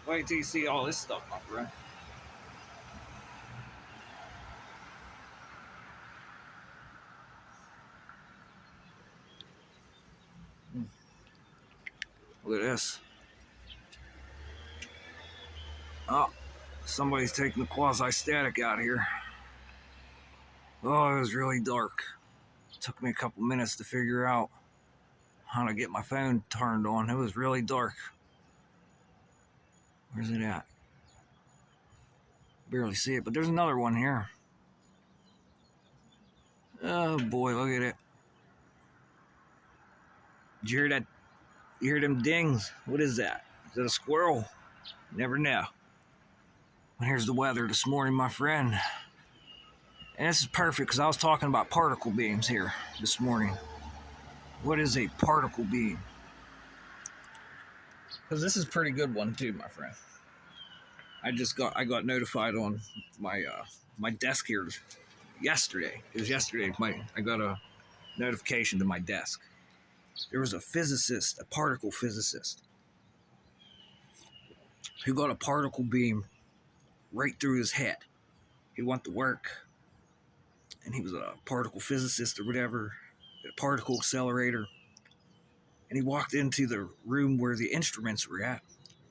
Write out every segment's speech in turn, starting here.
Wait till you see all this stuff, my friend. Look at this. Oh, somebody's taking the quasi-static out here. Oh, it was really dark. It took me a couple minutes to figure out how to get my phone turned on. It was really dark. Where's it at? Barely see it, but there's another one here. Oh boy, look at it. Did you hear that? You hear them dings? What is that? Is that a squirrel? Never know. And here's the weather this morning, my friend. And this is perfect because I was talking about particle beams here this morning. What is a particle beam? Because this is a pretty good one too, my friend. I got notified on my my desk here yesterday. It was yesterday. I got a notification to my desk. There was a physicist, a particle physicist, who got a particle beam right through his head. He went to work, and he was a particle physicist or whatever, at a particle accelerator. And he walked into the room where the instruments were at,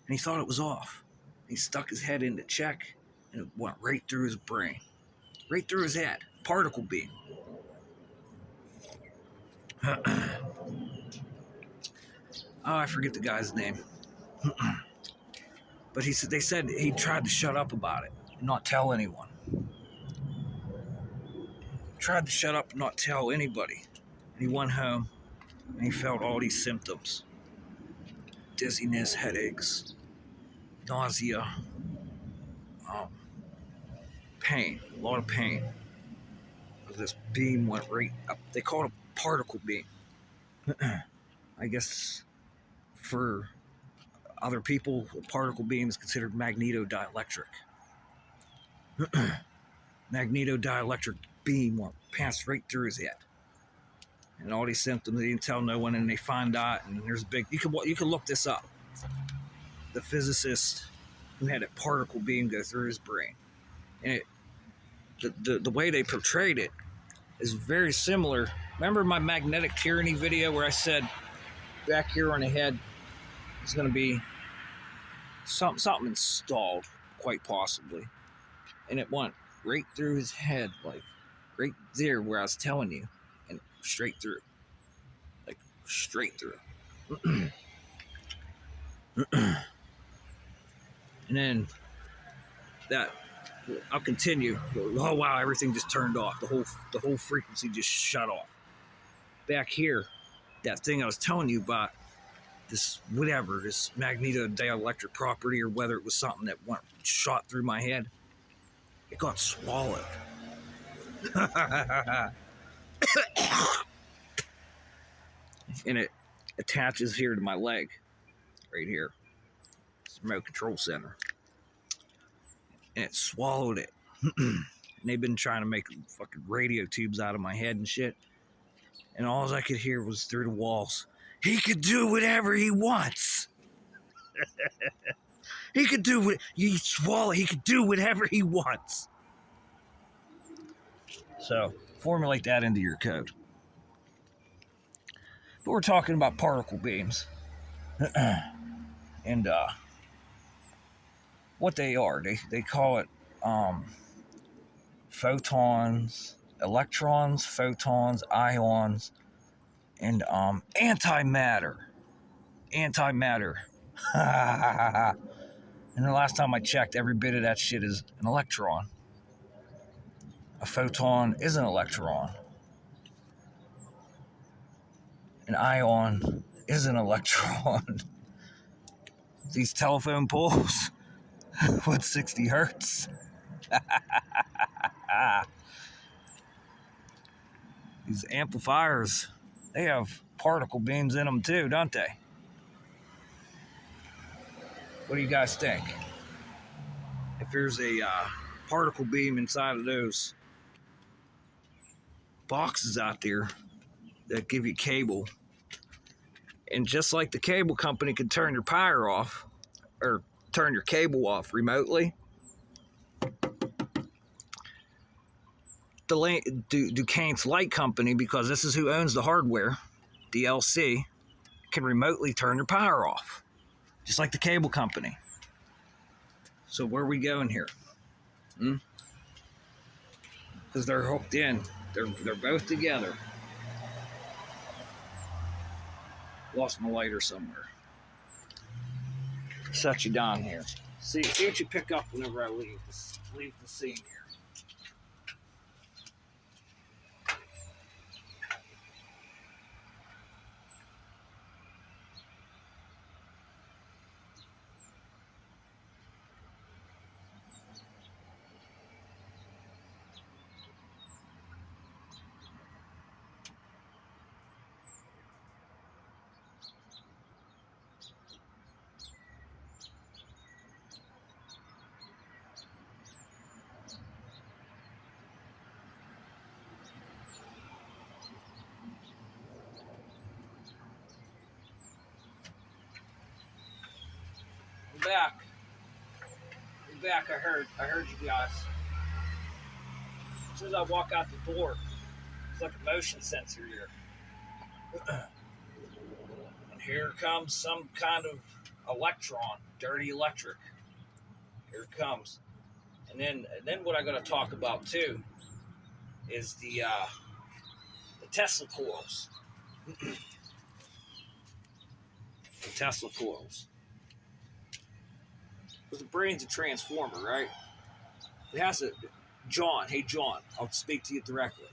and he thought it was off. He stuck his head in to check, and it went right through his brain, right through his head. Particle beam. Oh, I forget the guy's name. But they said he tried to shut up about it and not tell anyone. Tried to shut up and not tell anybody. And he went home and he felt all these symptoms. Dizziness, headaches, nausea, pain, a lot of pain. This beam went right up. They call it a particle beam. I guess for other people, a particle beam is considered magnetodielectric. Magnetodielectric beam went passed right through his head. And all these symptoms, they didn't tell no one, and they find out, and there's a big, you can look this up. The physicist who had a particle beam go through his brain. And the way they portrayed it is very similar. Remember my magnetic tyranny video where I said back here on the head is going to be something installed, quite possibly. And it went right through his head, like right there where I was telling you, and straight through. Like straight through. And then that, I'll continue. Oh wow, everything just turned off. The whole frequency just shut off. Back here, that thing I was telling you about, this whatever, this magnetodielectric property, or whether it was something that shot through my head, it got swallowed. And it attaches here to my leg, right here. It's the remote control center. And it swallowed it. And they've been trying to make fucking radio tubes out of my head and shit. And all I could hear was through the walls, he could do whatever he wants. He could do what you swallow. He could do whatever he wants. So formulate that into your code. But we're talking about particle beams, and what they are. They call it photons, electrons, photons, ions, and antimatter. Antimatter. And the last time I checked, every bit of that shit is an electron. A photon is an electron. An ion is an electron. These telephone poles with 60 hertz. These amplifiers, they have particle beams in them too, don't they? What do you guys think? If there's a particle beam inside of those boxes out there that give you cable, and just like the cable company can turn your power off, or turn your cable off remotely, Duquesne's Light Company, because this is who owns the hardware, DLC, can remotely turn your power off, just like the cable company. So where are we going here? Because they're hooked in. They're both together. Lost my lighter somewhere. Set you down here. See what you pick up whenever I leave the scene here. I'm back. I heard you guys. As soon as I walk out the door, it's like a motion sensor here. And here comes some kind of electron, dirty electric. Here it comes. And then what I'm going to talk about too is the Tesla coils. The Tesla coils. Because the brain's a transformer, right? It has to. John, hey John, I'll speak to you directly.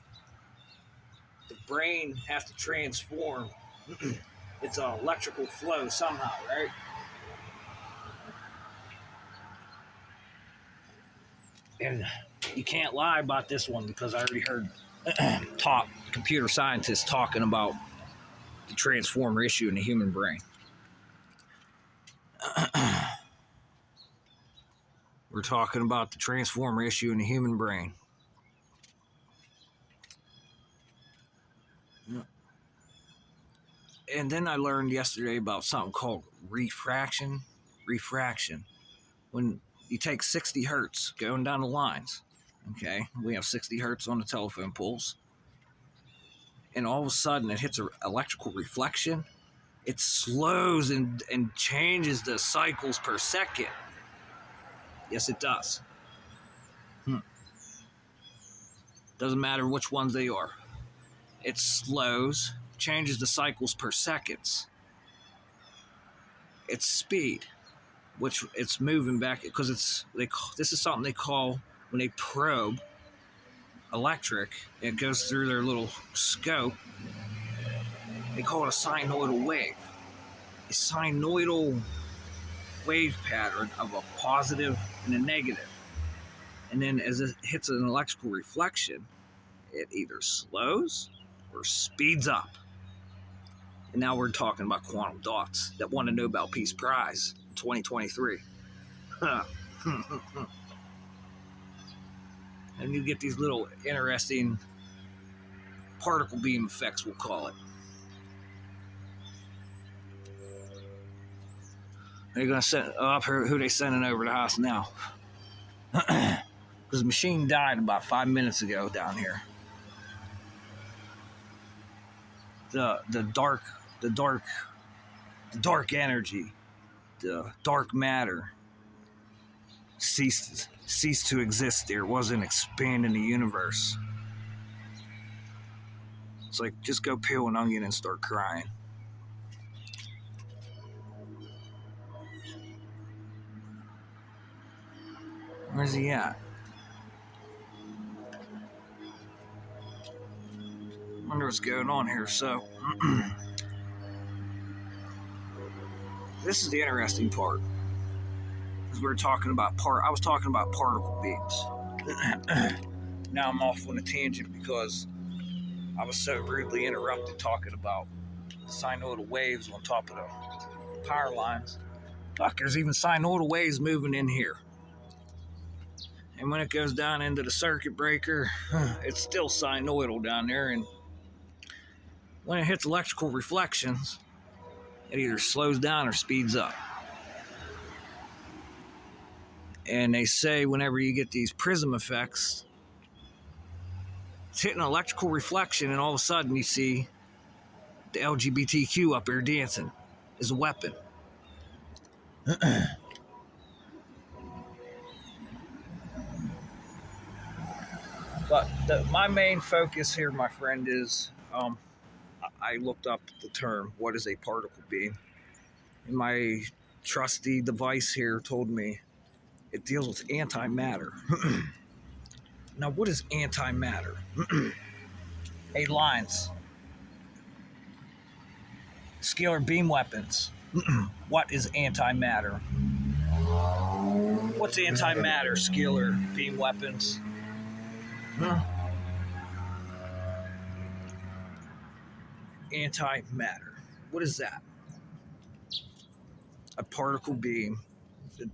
The brain has to transform. It's an electrical flow somehow, right? And you can't lie about this one because I already heard top computer scientists talking about the transformer issue in the human brain. We're talking about the transformer issue in the human brain. And then I learned yesterday about something called refraction. Refraction. When you take 60 hertz going down the lines, okay? We have 60 hertz on the telephone poles. And all of a sudden it hits an electrical reflection. It slows and changes the cycles per second. Yes, it does. Doesn't matter which ones they are. It slows, changes the cycles per seconds. Its speed, which it's moving back, because this is something they call, when they probe electric, it goes through their little scope, they call it a sinusoidal wave. A sinusoidal wave pattern of a positive and a negative. And then as it hits an electrical reflection, it either slows or speeds up. And now we're talking about quantum dots that won a Nobel Peace Prize in 2023. And you get these little interesting particle beam effects, we'll call it. They're going to send up who they sending over the house now. Because the machine died about 5 minutes ago down here. The dark energy, the dark matter ceased to exist there. It wasn't expanding the universe. It's like, just go peel an onion and start crying. Where's he at? I wonder what's going on here. So, this is the interesting part. Because we were talking about I was talking about particle beams. Now I'm off on a tangent because I was so rudely interrupted talking about sinusoidal waves on top of the power lines. Fuck, there's even sinusoidal waves moving in here. And when it goes down into the circuit breaker, it's still sinusoidal down there. And when it hits electrical reflections, it either slows down or speeds up. And they say whenever you get these prism effects, it's hitting an electrical reflection, and all of a sudden you see the LGBTQ up there dancing as a weapon. But my main focus here, my friend, is I looked up the term, what is a particle beam? And my trusty device here told me it deals with antimatter. Now, what is antimatter? Hey, lines. Scalar beam weapons. What is antimatter? What's antimatter, scalar beam weapons? Huh? Antimatter. What is that? A particle beam that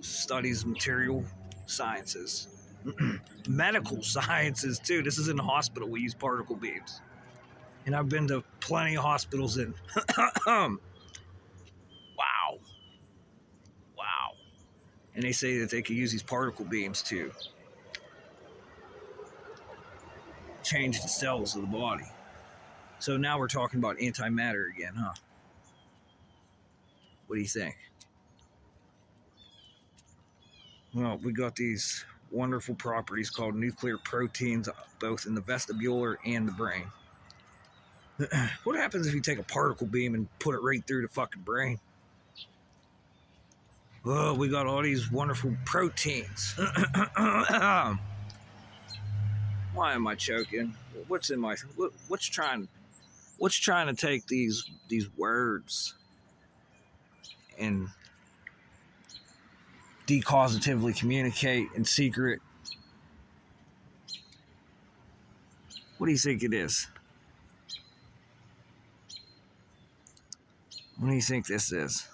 studies material sciences. Medical sciences, too. This is in the hospital. We use particle beams. And I've been to plenty of hospitals and wow. Wow. And they say that they could use these particle beams to change the cells of the body. So now we're talking about antimatter again, huh? What do you think? Well, we got these wonderful properties called nuclear proteins, both in the vestibular and the brain. What happens if you take a particle beam and put it right through the fucking brain? Oh, we got all these wonderful proteins. Why am I choking? What's in my? What's trying to take these words and decausatively communicate in secret? What do you think it is? What do you think this is?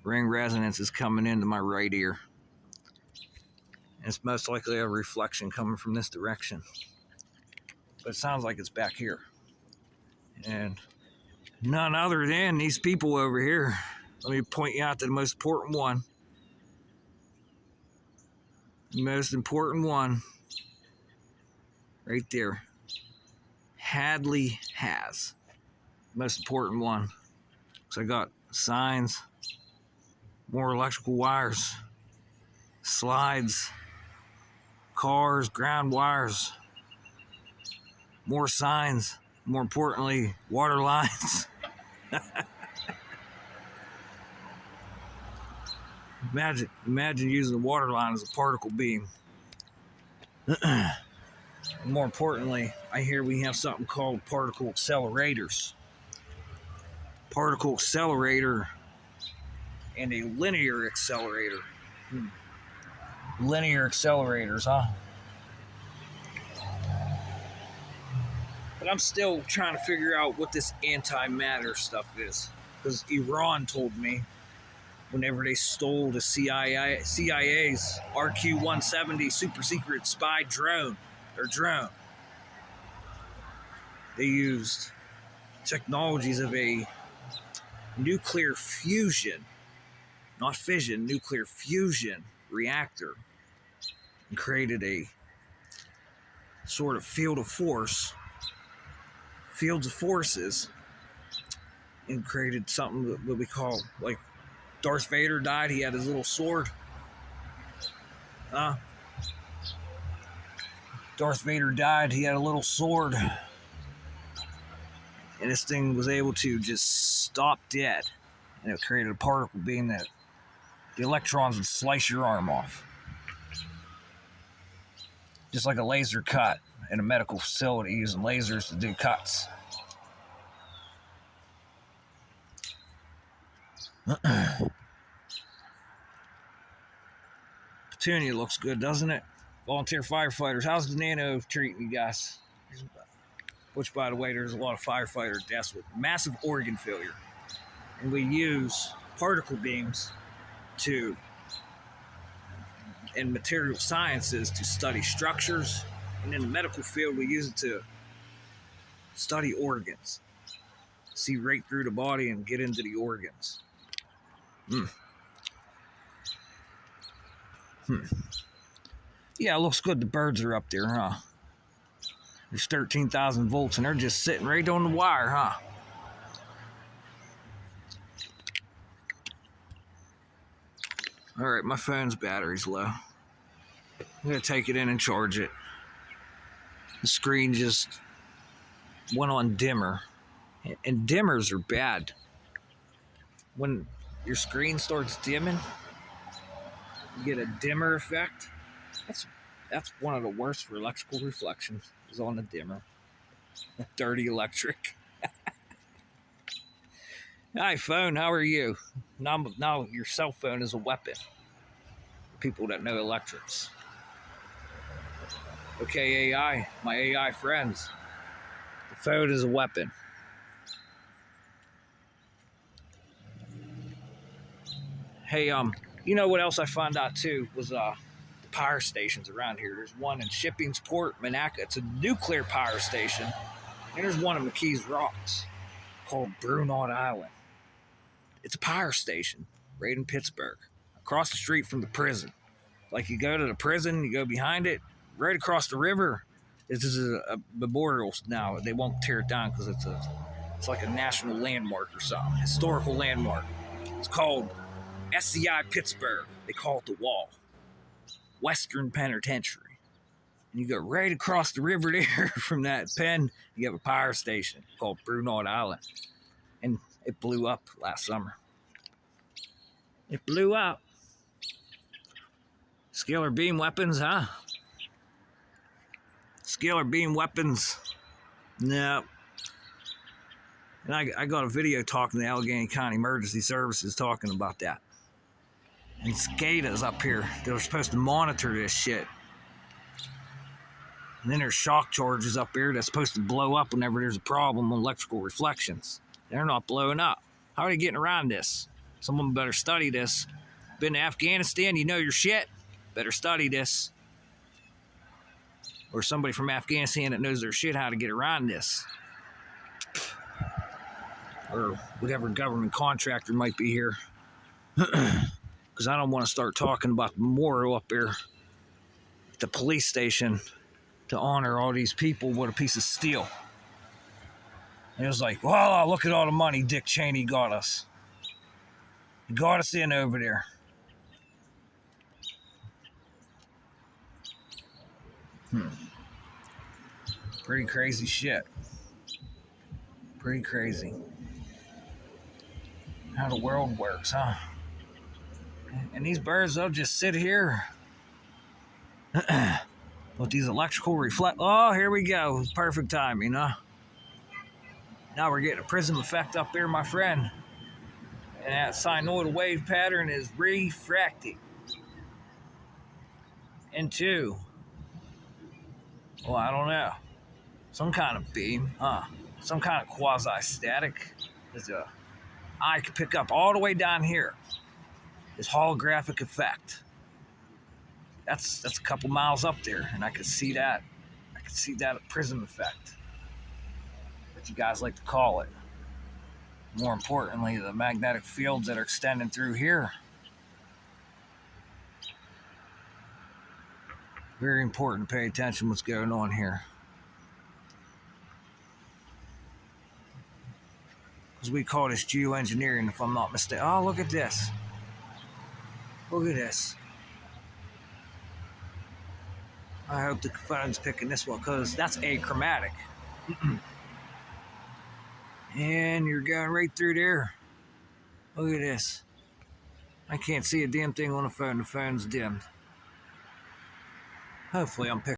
Ring resonance is coming into my right ear. It's most likely a reflection coming from this direction. But it sounds like it's back here. And none other than these people over here. Let me point you out to the most important one. The most important one. Right there. Hadley has. Most important one. So I got signs, more electrical wires, slides, cars, ground wires, more signs, more importantly, water lines. Imagine using a water line as a particle beam. More importantly, I hear we have something called particle accelerators. Particle accelerator and a linear accelerator. Linear accelerators, huh? But I'm still trying to figure out what this antimatter stuff is. Because Iran told me whenever they stole the CIA's RQ-170 super secret spy drone, their drone, they used technologies of a nuclear fusion, not fission, nuclear fusion reactor, and created a sort of fields of forces, and created something that we call, like Darth Vader died, he had his little sword. Darth Vader died, he had a little sword. And this thing was able to just stop dead. And it created a particle beam that the electrons would slice your arm off. Just like a laser cut in a medical facility using lasers to do cuts. Petunia looks good, doesn't it? Volunteer firefighters. How's the nano treating you guys? Which, by the way, there's a lot of firefighter deaths with massive organ failure. And we use particle beams in material sciences to study structures. And in the medical field, we use it to study organs. See right through the body and get into the organs. Yeah, it looks good the birds are up there, huh? There's 13,000 volts and they're just sitting right on the wire, huh? Alright, my phone's battery's low. I'm gonna take it in and charge it. The screen just went on dimmer. And dimmers are bad. When your screen starts dimming, you get a dimmer effect. That's one of the worst for electrical reflections, is on the dimmer. Dirty electric. Hi, phone, how are you? Now your cell phone is a weapon. People that know electrics. Okay, AI, my AI friends. The phone is a weapon. Hey, you know what else I found out too was the power stations around here. There's one in Shippingsport, Monaca. It's a nuclear power station. And there's one in McKees Rocks called Bruneau Island. It's a power station right in Pittsburgh, across the street from the prison. Like you go to the prison, you go behind it, right across the river. This is a memorial now. They won't tear it down because it's like a national landmark or something, historical landmark. It's called SCI Pittsburgh. They call it the Wall, Western Penitentiary. And you go right across the river there from that pen. You have a power station called Bruneau Island, and it blew up last summer. It blew up. Scalar beam weapons, huh? Scalar beam weapons. No. And I got a video talking to the Allegheny County Emergency Services talking about that. And SCADA's up here. They're supposed to monitor this shit. And then there's shock charges up here that's supposed to blow up whenever there's a problem with electrical reflections. They're not blowing up. How are they getting around this? Someone better study this. Been to Afghanistan, you know your shit. Better study this. Or somebody from Afghanistan that knows their shit how to get around this. Or whatever government contractor might be here. Because I don't want to start talking about the memorial up there at the police station to honor all these people with a piece of steel. And it was like, well, look at all the money Dick Cheney got us. He got us in over there. Pretty crazy shit. Pretty crazy. How the world works, huh? And these birds, they'll just sit here with these electrical reflect. Oh, here we go. Perfect timing, huh? Now we're getting a prism effect up here, my friend. And that sinusoidal wave pattern is refracting into, well, I don't know, some kind of beam, huh? Some kind of quasi-static. There's a eye can pick up all the way down here. This holographic effect. That's a couple miles up there, and I could see that. I could see that prism effect, what you guys like to call it. More importantly, the magnetic fields that are extending through here. Very important to pay attention to what's going on here. Because we call this geoengineering, if I'm not mistaken. Oh, look at this. Look at this. I hope the phone's picking this one because that's achromatic. And you're going right through there. Look at this. I can't see a damn thing on the phone. The phone's dimmed. Hopefully I'm picking